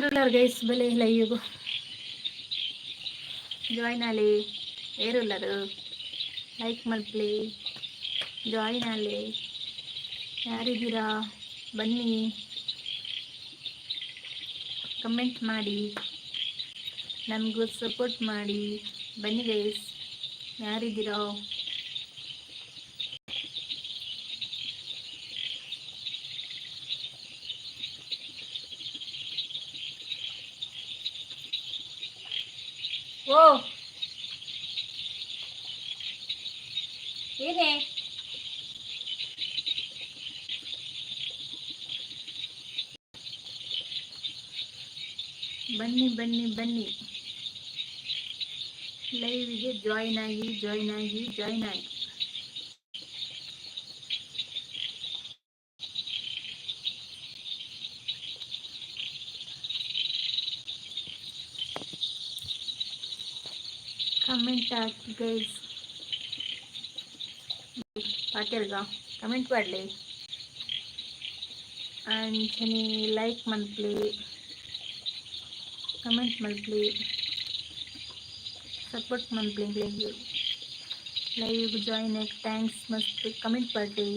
ಏರುಲ್ಲರ್ guys ಬಲೆ live join ಆಲಿ ಏರುಲ್ಲರು like ಮಲ್ಪ್ಲಿ join ಆಲಿ ಯಾರಿದ್ದೀರಾ ಬನ್ನಿ ಕಮೆಂಟ್ ಮಾಡಿ ನಮಗೂ ಸಪೋರ್ಟ್ ಮಾಡಿ ಬನ್ನಿ ಗೈಸ್ ಯಾರಿದ್ದೀರಾ ಓ ಏನೇ ಬನ್ನಿ ಬನ್ನಿ ಬನ್ನಿ ಲೈವ್ಗೆ ಜಾಯಿನ್ ಆಗಿ ಜಾಯಿನ್ ಆಗಿ ಜಾಯಿನ್ ಆಗಿ ಕಮೆಂಟ್ ಹಾಕಿ ಗೈಸ್ ಪಾಟೇಲ್ಗ ಕಮೆಂಟ್ ಮಾಡಲಿ ಆಂಜನಿ ಲೈಕ್ ಮಲ್ಪ್ಲಿ ಕಮೆಂಟ್ ಮಲ್ಪ್ಲಿ ಸಪೋರ್ಟ್ ಮಲ್ಪ್ಲಿ ಲೈವ್ ಜಾಯಿನ್ ಆಗಿ ಥ್ಯಾಂಕ್ಸ್ ಮಸ್ತ್ ಕಮೆಂಟ್ ಮಾಡಲಿ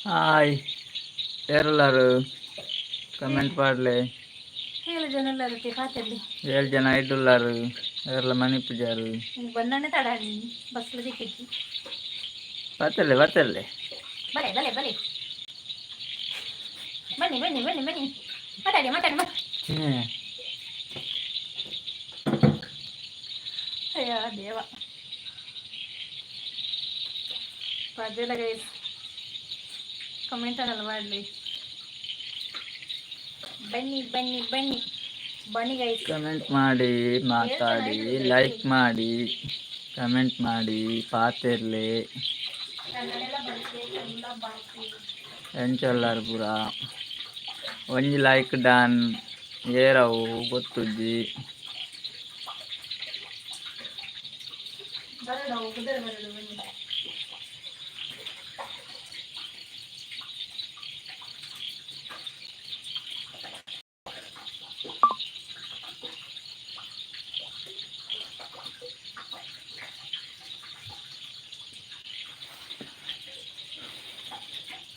ಹಾಯ್ ಯಾರೆಲ್ಲರೂ ಕಮೆಂಟ್ ಮಾಡಲಿ 7 ಜನ ಎಲ್ಲರೂ ಪಾತಲ್ಲಿ 7 ಜನ ಐದುಲ್ಲಾರು ಯಾರೆಲ್ಲ ಮನೆ ಪೂಜಾರು ಬಂದನೆ ತಡಾಡಿ ಬಸ್ಲು ಸಿಕ್ಕಿತ್ತು ಬರ್ತಲ್ಲ ಬಲೆ ಬಲೆ ಬಲೆ ಬನ್ನಿ ಬನ್ನಿ ಬನ್ನಿ ಬನ್ನಿ ಮಾತಾಡಿ ಮಾತಾಡಿ ಅಯ್ಯೋ ದೇವ ಪದೆಲ್ಲ ಗೈಸ್ ಕಮೆಂಟ್ ಅನ್ನಲ್ಲ ಮಾಡಲಿ ಬನ್ನಿ ಬನ್ನಿ ಬನ್ನಿ ಬನ್ನಿ ಗೈಸ್ ಕಮೆಂಟ್ ಮಾಡಿ ಮಾತಾಡಿ ಲೈಕ್ ಮಾಡಿ ಕಮೆಂಟ್ ಮಾಡಿ ಪಾತಿರ್ಲಿ ಎಂಚಲ್ಲಾರು ಪೂರ ಒಂಜಿ ಲೈಕ್ ಡನ್ ಏರವು ಗೊತ್ತುಜ್ಜಿ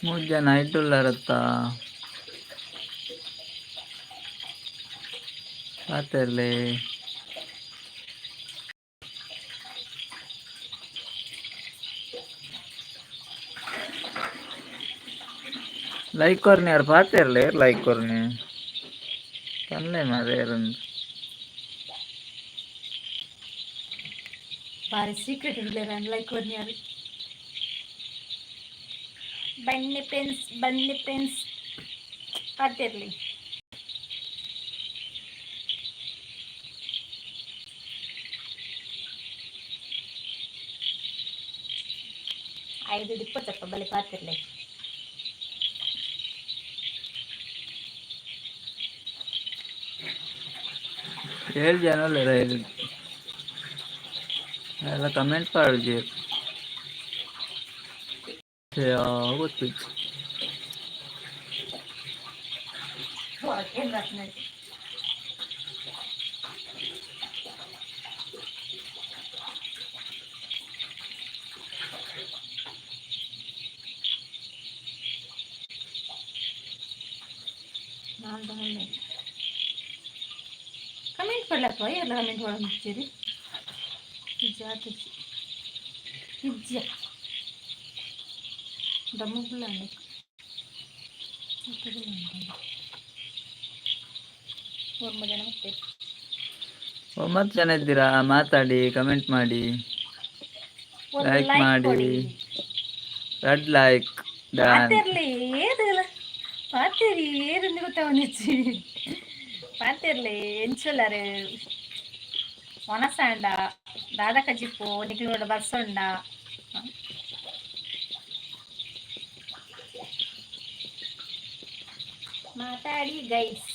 ಮುಜ್ಜ ನೈಟುಲ್ಲರತ್ತ ಪಾತೆರ್ಲೆ ಲೈಕ್ ಕೊರ್ನಿ ಯಾರು ಪಾತೆರ್ಲೆ ಲೈಕ್ ಕೊರ್ನಿ ತನ್ಲೆ ಮಾರೆ ಬಾರಿ ಸೀಕ್ರೆಟ್ ಇಡ್ಲೇರ ಲೈಕ್ ಕೊರ್ನಿಯಾರು ಬನ್ನಿ ಫ್ರೆಂಡ್ಸ್ ಪಾತೆರ್ಲಿ ಐದು ಇಪ್ಪತ್ತಪ್ಪ ಬಲೆ ಪಾತಿರ್ಲೆ ಏಳು ಜನ ಎಲ್ಲ ಕಮೆಂಟ್ ಪಾಡ್ಜಿ ಗೊತ್ತು कमेंट पडलात बाई याला कमेंट वाला मुझे जात पिज्जा दमु बुलाने और मजा नमस्ते ಒಂಬತ್ತು ಜನ ಇದ್ದೀರಾ ಮಾತಾಡಿ ಕಮೆಂಟ್ ಮಾಡಿ ಲೈಕ್ ಮಾಡಿ ರೆಡ್ ಲೈಕ್ ಪಾತೆರ್ಲಿ ಏದಲ್ಲ ಪಾತೆರಿ ಏದಂದು ಗೊತ್ತಾವನಿಚ್ಚಿ ಪಾತೆರ್ಲಿ ಎಂಚುಲ್ಲರು ಒಣಸಂಡ ದಾದಕ ಜಿಪ್ಪು ನಿಕ್ಲೋಡ ಬರ್ಸೊಂಡ ಮಾತಾಡಿ ಗೈಸ್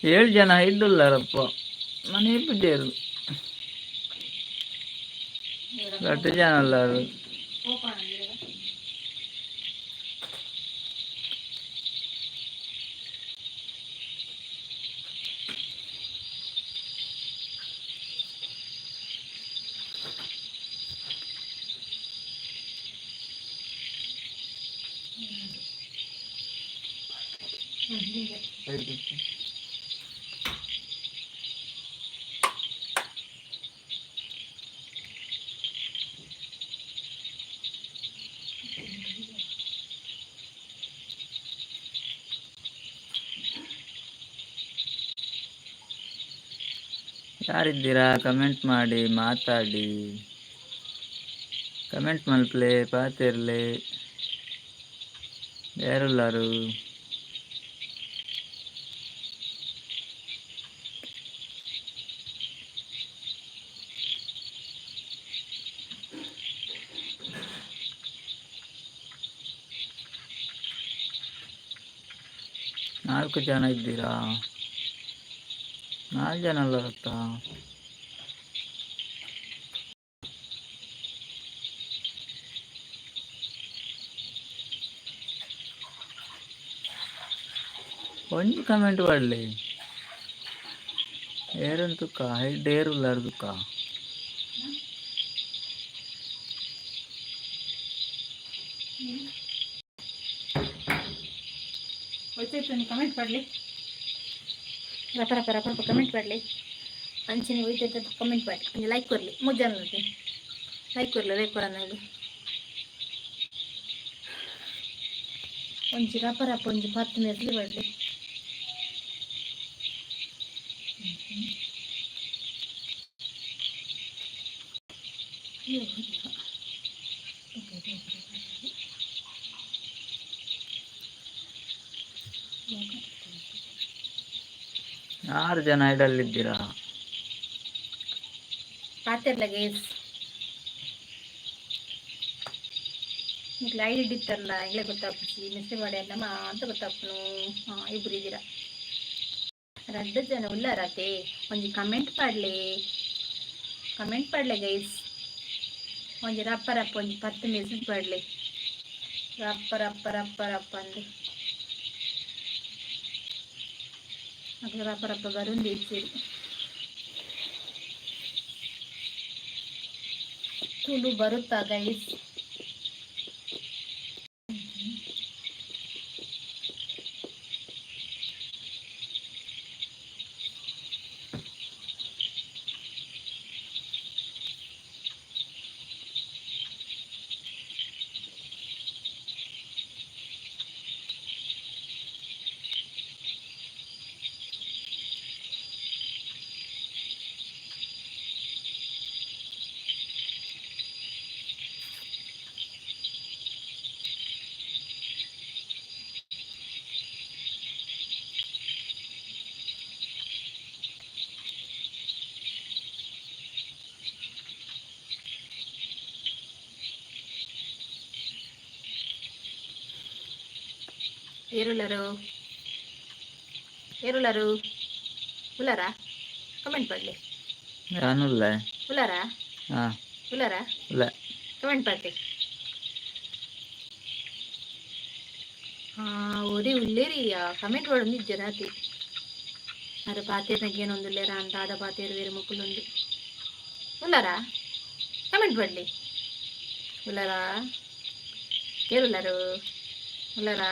ಏಳು ಜನ ಇಡ್ಡುಲ್ಲಾರಪ್ಪ ಮನೆ ಬಿಟ್ಟೇರು ಗಟ್ಟು ಜನ ಅಲ್ಲಾರು ಯಾರಿದ್ದೀರಾ ಕಮೆಂಟ್ ಮಾಡಿ ಮಾತಾಡಿ ಕಮೆಂಟ್ ಮಲ್ಪಲೆ ಪಾತಿರ್ಲೆ ಯಾರುಲ್ಲಾರು ನಾಲ್ಕು ಜನ ಇದ್ದೀರಾ 4 ಜನ ಅಲ್ಲರತ್ತ ಒಂದು ಕಮೆಂಟ್ ಮಾಡಲಿ ಏರಂತುಕ ಹೈಡ್ ಏರುಲ್ಲಾರ್ದುಕ ಕಮೆಂಟ್ ಮಾಡಲಿ ರಪ ಕಮೆಂಟ್ ಮಾಡಲಿ ಅಂಚನೆ ಹೋಯ್ತೈತೆ ಕಮೆಂಟ್ ಮಾಡಿ ಲೈಕ್ ಕೊರಲಿ ಮುಜ್ಜಾನ ಲೈಕ್ ಕೊರೋಣ ಇಲ್ಲಿ ಒಂಚಿ ರಪ ಒಂಚಿ 10 ಮೆಟ್ಲಿ ಮಾಡಲಿ 6 ಜನ ಐಡಲ್ಲಿದ್ದೀರಾ? ಪಾತಿರ್ಲ ಗೈಸ್ ಐಡಿ ಇಟ್ಟಿರ್ತಾರಲ್ಲ ಈಗಲೇ ಗೊತ್ತಾಗ್ತಿ ಮೆಸೇಜ್ ಮಾಡಿ ನಮ್ಮ ಅಂತ ಗೊತ್ತಾಗ್ತನು. ಹಾಂ ಇಬ್ರು ಇದ್ದೀರಾ. 2 ಜನ ಉಲ್ಲಾರತೆ ಒಂಜಿ ಕಮೆಂಟ್ ಪಾಡ್ಲೆ ಗೈಸ್. ಒಂಜಿ ರಪ್ಪ ಒಂಜಿ 10 ಮೆಸೇಜ್ ಪಾಡ್ಲೆ ರಪ್ಪ ಅಂದೆ ಅದು ರಪ್ಪ ಬರುಂದು ಇಚ್ಚಿರಿ ತುಳು ಬರುತ್ತಾ ಗೈಸ್? ಏರುಲರು ಉಲಾರ ಕಮೆಂಟ್ ಪಡ್ಲಿ. ಯಾನುಲ್ಲ ಉಲಾರ ಹಾಂ ಉಲಾರ ಇಲ್ಲ ಕಮೆಂಟ್ ಪಡ್ಲಿ. ಒರಿ ಉಳ್ಳೇರಿಯ ಕಮೆಂಟ್ ಪಡೊಂದು ಇಜ್ಜೆ ರಾತಿ ಅರೆ ಪಾತೇರ್ನಾಗ ಏನೊಂದುಲ್ಲೇರ ಅಂತ ಆದ ಪಾತೇರು ಬೇರೆ ಮಕ್ಕಳೊಂದು ಉಲ್ಲಾರ ಕಮೆಂಟ್ ಪಡ್ಲಿ. ಉಲ್ಲಾರ ಏರುಲರು ಉಲ್ಲಾರ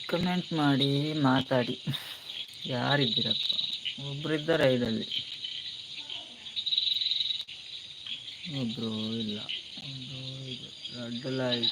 ಕಮೆಂಟ್ ಮಾಡಿ ಮಾತಾಡಿ. ಯಾರಿದ್ದೀರಪ್ಪ? ಒಬ್ರಿದ್ದಾರೆ ಐಡಲ್ಲಿ, ಒಬ್ರು ಇಲ್ಲ, ಒಬ್ರು ಇದೆ ಅಡ್ಡಲಾಯಿ.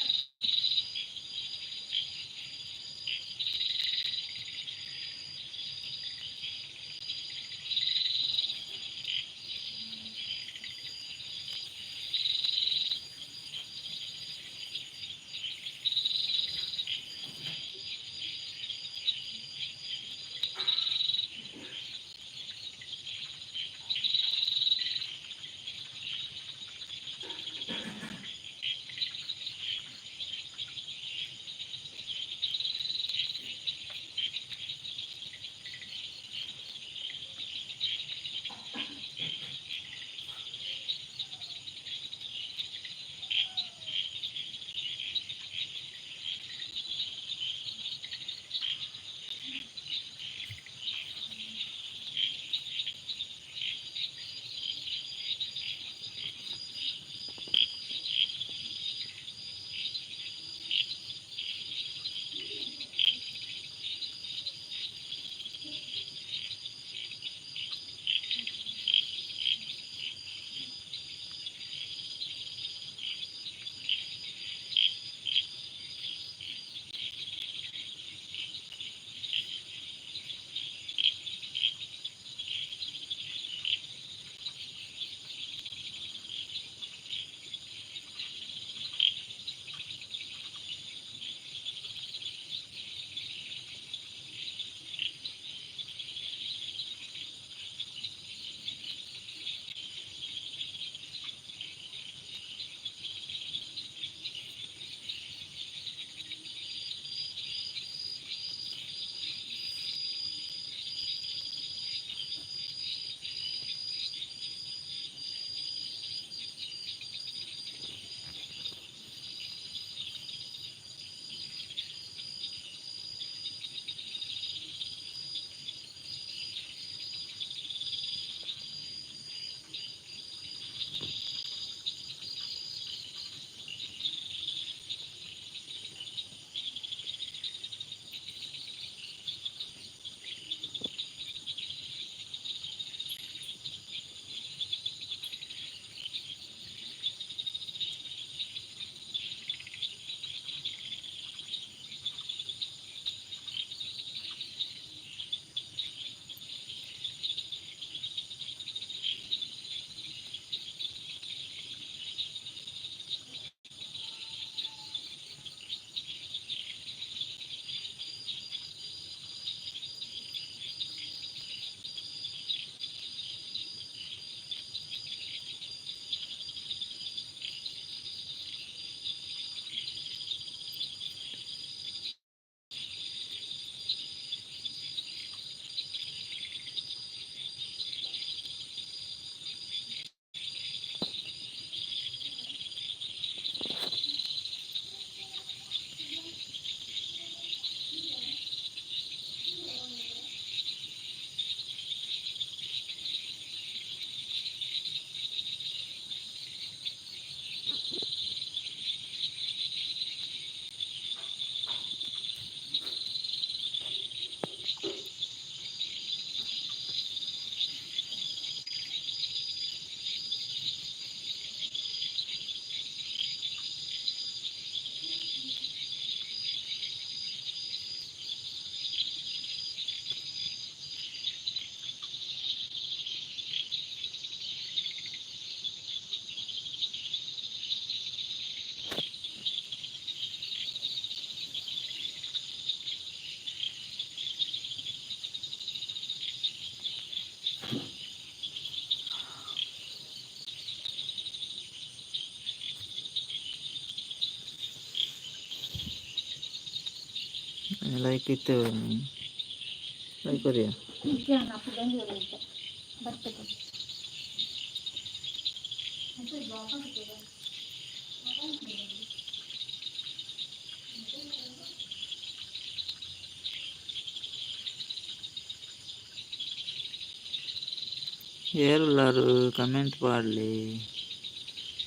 ಲೈಕ್ ಇತ್ತೇವೆ ಲೈಕ್ ಬರಿಯ ನಾವು ಬೆಂಗಳೂರು ಇದ್ದೆ ಬರ್ತದೆ ఏరున్నారు కమెంట్ పాడలే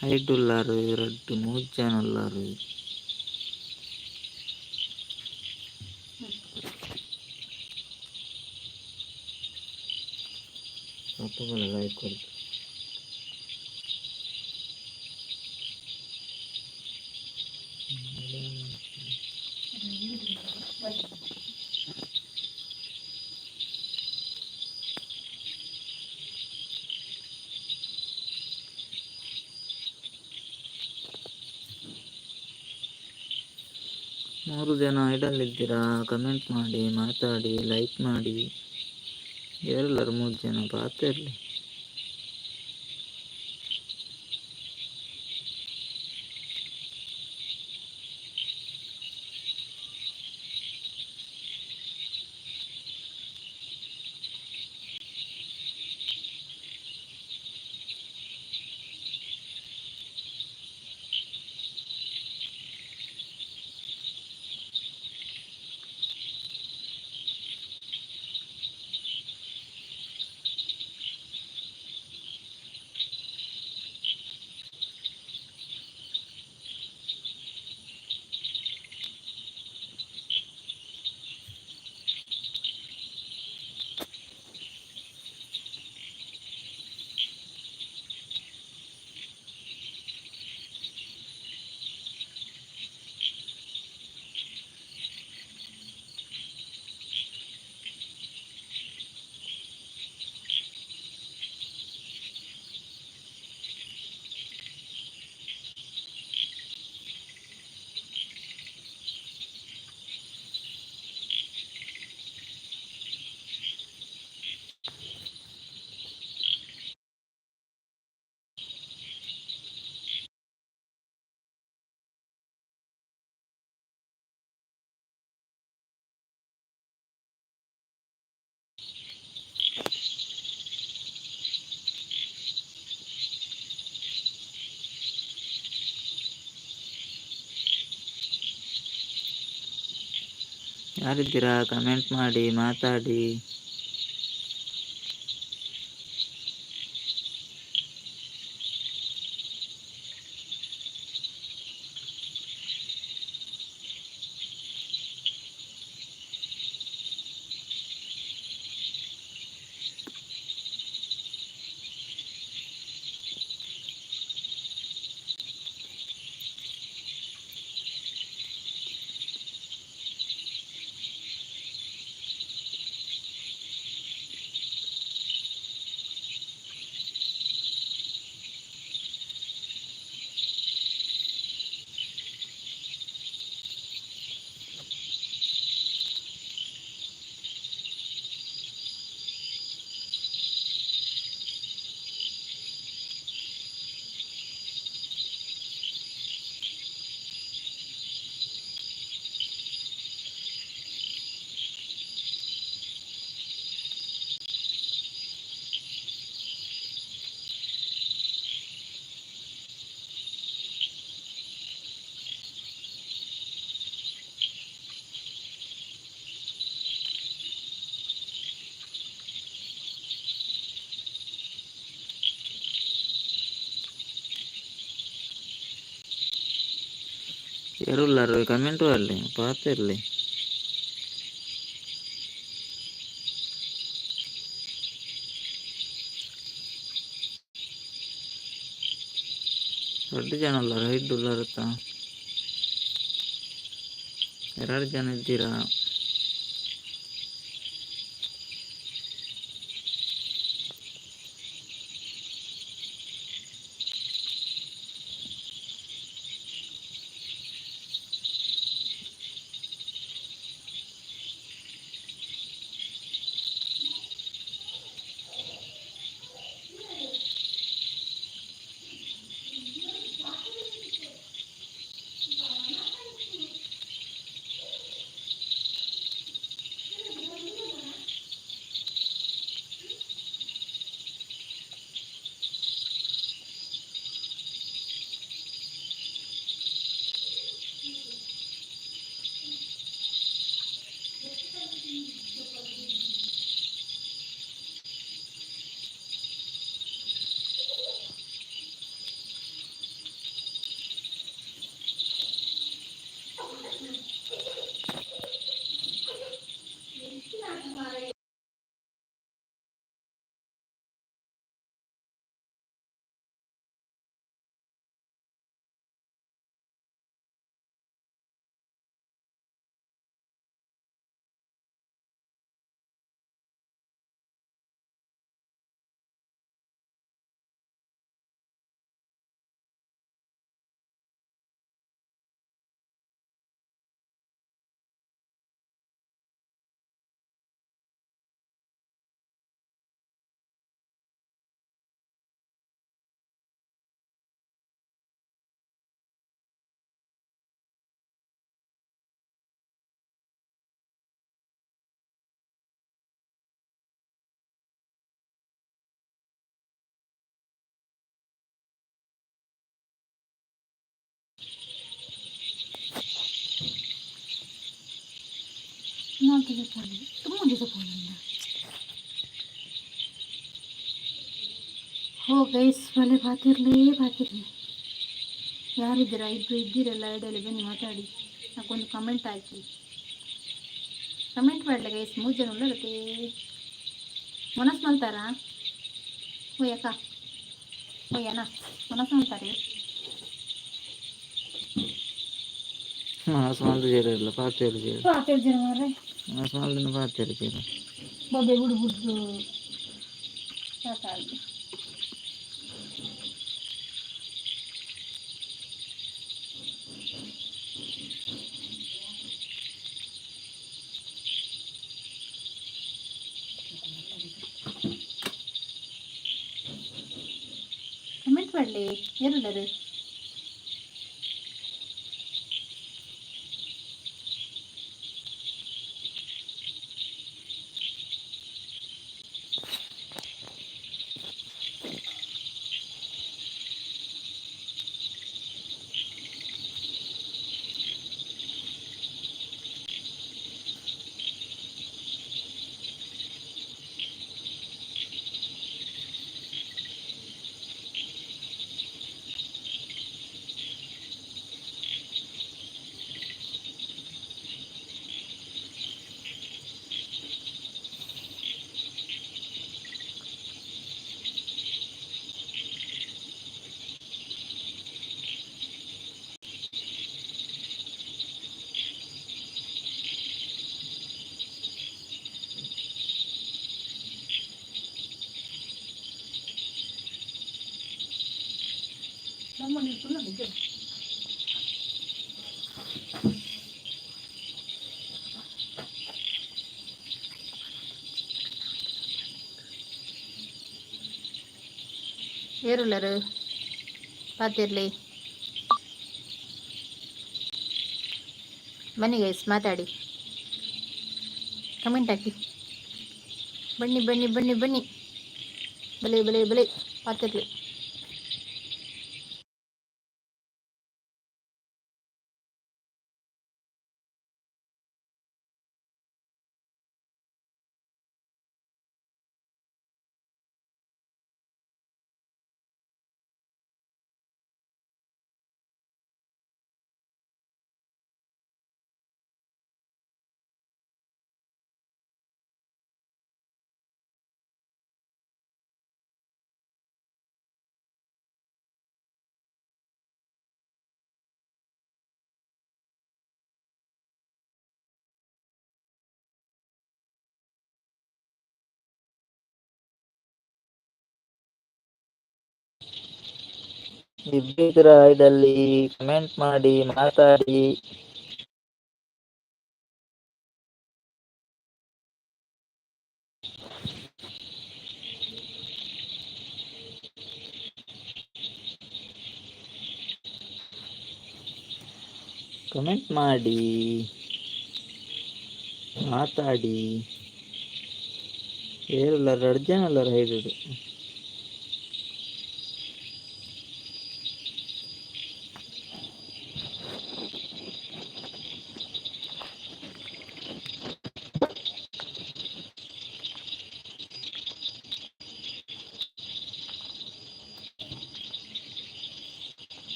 హైట్ ఉన్నారు 2-3 జన ఉన్నారు ಅಪ್ಪಗಳ ಲೈಕ್ ಕೊಡ್ತು ಮೂರು ಜನ ಐಡಲ್ ಇದ್ದೀರಾ ಕಮೆಂಟ್ ಮಾಡಿ ಮಾತಾಡಿ ಲೈಕ್ ಮಾಡಿ ಎಲ್ಲರೂ 3 ಜನ ಪಾತಿರಲಿ ಯಾರಿದ್ದೀರಾ ಕಮೆಂಟ್ ಮಾಡಿ ಮಾತಾಡಿ ಯಾರುಲ್ಲಾರು ಕಮೆಂಟ್ ಮಾಡಲಿ ಪಾತಿರಲಿ ದೊಡ್ಡ ಜನ ಉಳ್ಳಾರ 5 ಉಳ್ಳಾರತ್ತ 2 ಜನ ಇದ್ದೀರಾ ತುಂಬ ದಿವಸ ಓ ಗೈಸ್ ಮನೆ ಬಾತಿರ್ಲಿ ಯಾರಿದ್ದೀರಾ? ಇಬ್ಬರು ಇದ್ದೀರಲ್ಲ ಐಡಿಯಲ್ಲಿ ಬನ್ನಿ ಮಾತಾಡಿ, ನಾಕೊಂದು ಕಮೆಂಟ್ ಹಾಕಿ, ಕಮೆಂಟ್ ಮಾಡಲಿ ಗೈಸ್. 3 ಜನ ಉಳ್ಳತ್ತೆ ಮನಸ್ಸು ಮಾಡ್ತಾರಾ? ಓಯ್ ಅಕ್ಕ ಓಯ್ ಅಣ್ಣ ಮನಸ್ಸು ಮಾಡ್ತಾರೆ. ಮಾಸಮಾಲ ಜೇರಲ್ಲ ಪಾತೇರು ಜೇರು ಜನ ಮಾರ್ರೆ ಮಾಸಮಾಲದಿಂದ ಪಾತೇರು ಜೇರು ಬೊಬ್ಬೆ ಬಿಡು ಸಾಕಾಗಿ. ಕಮೆಂಟ್ ಮಾಡಲಿ ಯಾರುಳ್ಳರು? ನಮ್ಮ ನೀರು ಫುಲ್ ನಿಜ. ಏರುಳ್ಳರು ಪಾತಿರ್ಲಿ ಬನ್ನಿ ಗೈಸ್ ಮಾತಾಡಿ, ಕಮೆಂಟ್ ಹಾಕಿ, ಬನ್ನಿ ಬನ್ನಿ ಬನ್ನಿ ಬನ್ನಿ ಬಲೆ ಪಾತಿರ್ಲಿ. ಇಬ್ಬಿದ್ರ ಐಡಲ್ಲಿ ಕಮೆಂಟ್ ಮಾಡಿ ಮಾತಾಡಿ. ಕಮೆಂಟ್ ಮಾಡಿ ಮಾತಾಡಿ. ಏರಲ್ಲ 2 ಜನ ಅಲ್ಲ ಐದು.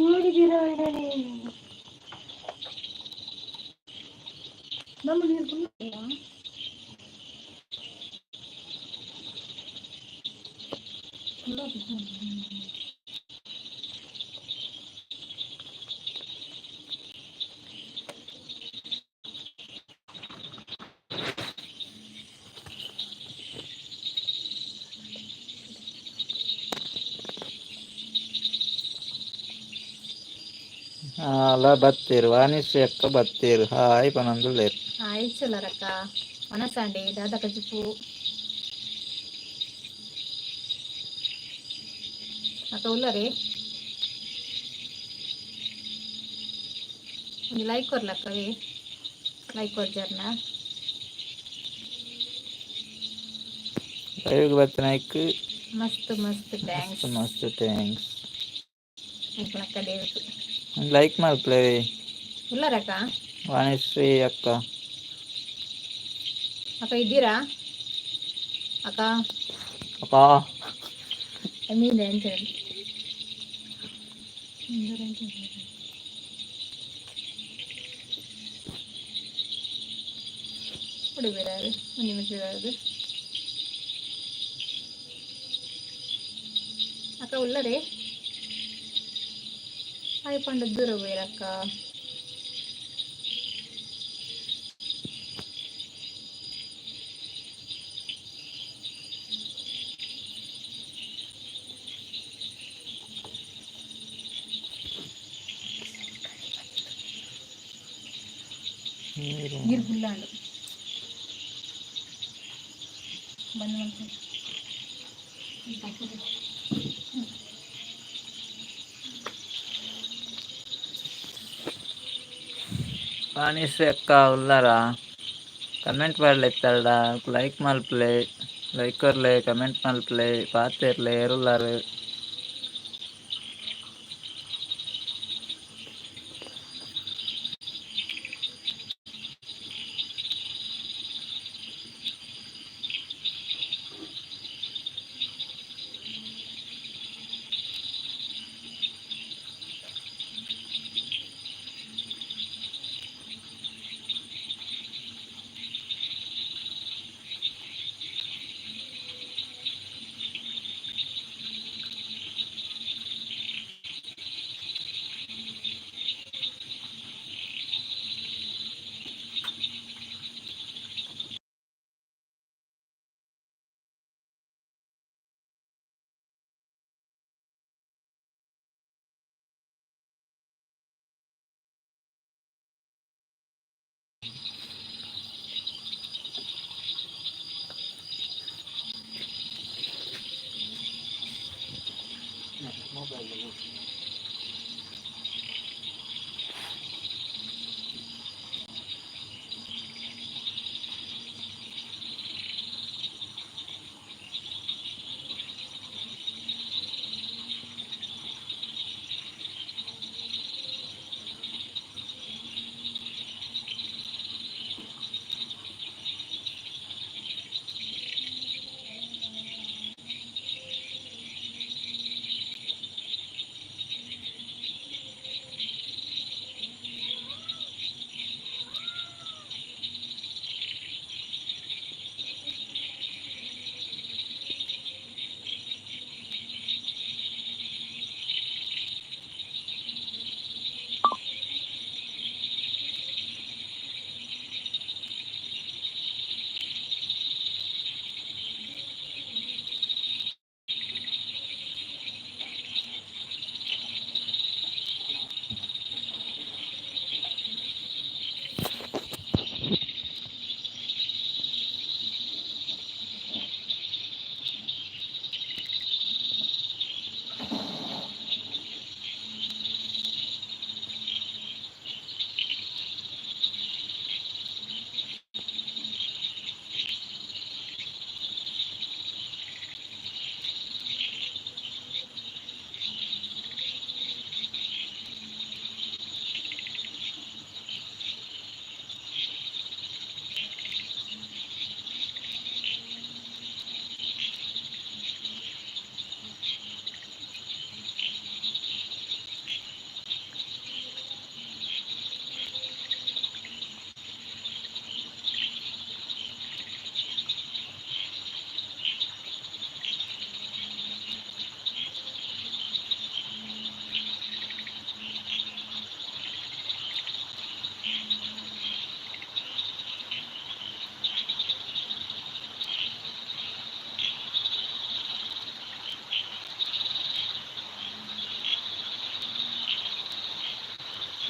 ನೋಡಿದ್ದೀರಾ ಐಡಲ್ಲಿ ನಮ್ಮ ನೀರು ಫುಲ್ ಅಲ್ಲ ಬತ್ತೀರು ವಾಣಿಶ್ರೀ ಅಕ್ಕ ಬತ್ತೀರು. ಹಾಯ್ ಪನಂದುಲ್ಲೇರು. ಹಾಯ್ ಚಲರಕ್ಕ ಮನಸಾಂಡೆ ದಾದಕ ಚಿಪ್ಪು ಅಕ್ಕ ಉಲ್ಲರಿ ಒಂದು ಲೈಕ್ ಕೊರ್ಲಕ್ಕವೇ ಲೈಕ್ ಕೊರ್ಜರ್ನ ಲೈವ್ಗೆ ಬರ್ತೀನಿ. ಮಸ್ತ್ ಮಸ್ತ್ ಥ್ಯಾಂಕ್ಸ್. ಮಸ್ತ್ ಥ್ಯಾಂಕ್ಸ್. అక్క లేదు లైక్ మరి ప్లే ఉన్నారక్క వాణిశ్రీ అక్క అక్క ఇದ್ದೀರಾ అక్క అక్కా మీరు ఏం చేయాలి ఇప్పుడు వేరాదు ಒಂದು ನಿಮಿಷ వేరాదు అక్క ఉల్లరే అవి పండు దూరం వేరక్క ನೀರು ಫುಲ್ಲಾಂಡು ಬಂದು ವಾಣಿಶ್ರೀ ಅಕ್ಕ ಉಲ್ಲಾರಾ ಕಮೆಂಟ್ ಮಾಡ್ಲಿತ್ತಲ್ಡ ಲೈಕ್ ಮಲ್ಪ್ಲೆ ಲೈಕರ್ಲೆ ಕಮೆಂಟ್ ಮಲ್ಪ್ಲೆ ಪಾತಿರ್ಲೆ ಎರುಲ್ಲಾರು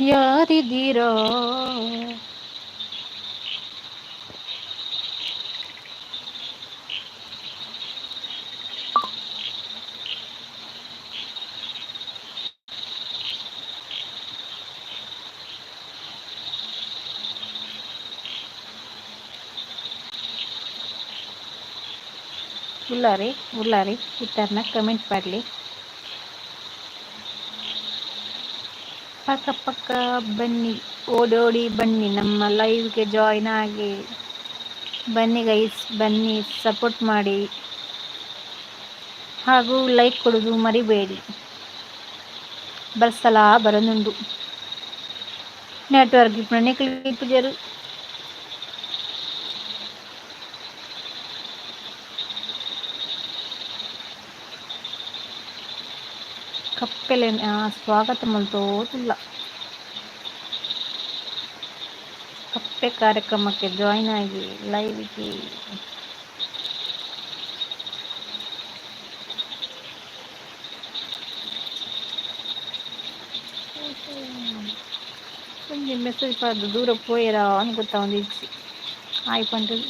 ಯಾರಿದ್ದೀರಾ ಉಲ್ಲಾರಿ ಇತ್ತಾರನ್ನ ಕಮೆಂಟ್ ಮಾಡಲಿ ಪಕ್ಕ ಪಕ್ಕ ಬನ್ನಿ, ಓಡೋಡಿ ಬನ್ನಿ, ನಮ್ಮ ಲೈವ್ಗೆ ಜಾಯ್ನ್ ಆಗಿ ಬನ್ನಿ ಗೈಸ್, ಬನ್ನಿ ಸಪೋರ್ಟ್ ಮಾಡಿ ಹಾಗೂ ಲೈಕ್ ಕೊಡೋದು ಮರಿಬೇಡಿ. ಬರ್ಸಲ ಬರನುಂಡು ನೆಟ್ವರ್ಕ್ ఇప్పుడు క్లిప్ జరు ಕಪ್ಪೆಲೆ ಸ್ವಾಗತ ಮಲ್ತೋತಿಲ್ಲ. ಕಪ್ಪೆ ಕಾರ್ಯಕ್ರಮಕ್ಕೆ ಜಾಯ್ನ್ ಆಗಿ ಲೈವ್ಗೆ కొంచెం మెసేజ్ పడదు దూరం పోయిరా అనుకుంటా ఉంది ఇచ్చి అయిపోతుంది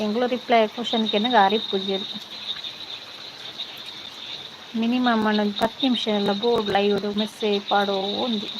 ఎంగులో రిప్లై క్వశ్చన్కైనా గారి పూజలు మినిమమ్ ಅನ್ನೊಂದು 10 ನಿಮಿಷ ಎಲ್ಲ ಬೋರ್ಡ್ ಲೈವ್ ಮೆಸೇಜ್ ಪಾಡೋ ఉంది.